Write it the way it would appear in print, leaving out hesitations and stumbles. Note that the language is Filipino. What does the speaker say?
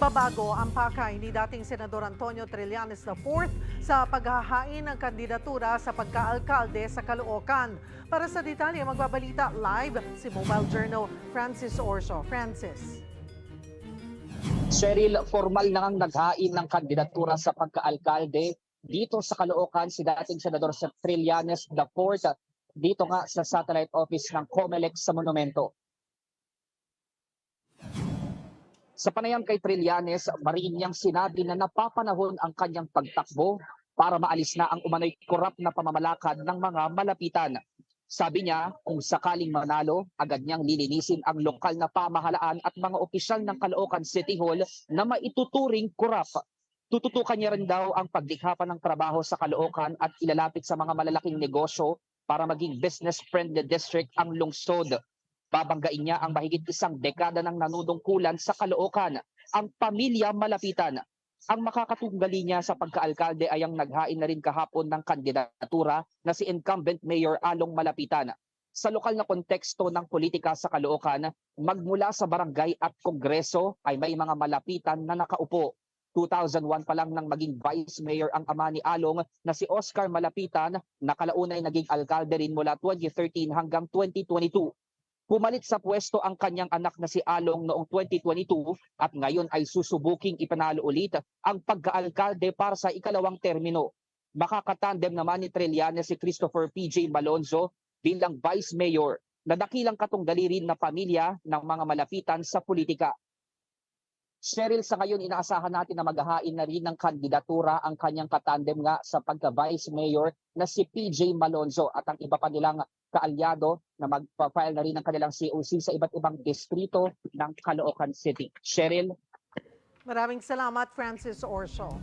Nagbabago ang pakay ni dating Senador Antonio Trillanes IV sa paghahain ng kandidatura sa pagkaalkalde sa Caloocan. Para sa detalye, magbabalita live si Mobile Journal Francis Orso. Francis. Cheryl, formal na ngang naghain ng kandidatura sa pagkaalkalde dito sa Caloocan si dating Senador Trillanes IV dito nga sa satellite office ng COMELEC sa Monumento. Sa panayam kay Trillanes, mariin niyang sinabi na napapanahon ang kanyang pagtakbo para maalis na ang umano'y korap na pamamalakad ng mga malapitan. Sabi niya, kung sakaling manalo, agad niyang lilinisin ang lokal na pamahalaan at mga opisyal ng Caloocan City Hall na maituturing korap. Tututukan niya rin daw ang paglikha pa ng trabaho sa Caloocan at ilalapit sa mga malalaking negosyo para maging business-friendly district ang lungsod. Babanggain niya ang mahigit isang dekada ng nanunungkulan sa Caloocan, ang pamilya malapitan. Ang makakatunggali niya sa pagkaalkalde ay ang naghain na rin kahapon ng kandidatura na si incumbent Mayor Along Malapitan. Sa lokal na konteksto ng politika sa Caloocan, magmula sa barangay at kongreso ay may mga malapitan na nakaupo. 2001 pa lang nang maging vice mayor ang ama ni Along na si Oscar Malapitan, nakalaunay naging alkalde rin mula 2013 hanggang 2022. Pumalit sa pwesto ang kanyang anak na si Along noong 2022 at ngayon ay susubuking ipanalo ulit ang pagkaalkalde para sa ikalawang termino. Makakatandem naman ni Trillanes si Christopher P.J. Malonzo bilang Vice Mayor na dakilang katunggali rin na pamilya ng mga malapitan sa politika. Cheryl, sa ngayon inaasahan natin na maghahain na rin ng kandidatura ang kanyang katandem nga sa pagka-Vice Mayor na si P.J. Malonzo at ang iba pa nilang kaalyado na magpa-file na rin ng kanilang COC sa iba't ibang distrito ng Caloocan City. Cheryl? Maraming salamat, Francis Orso.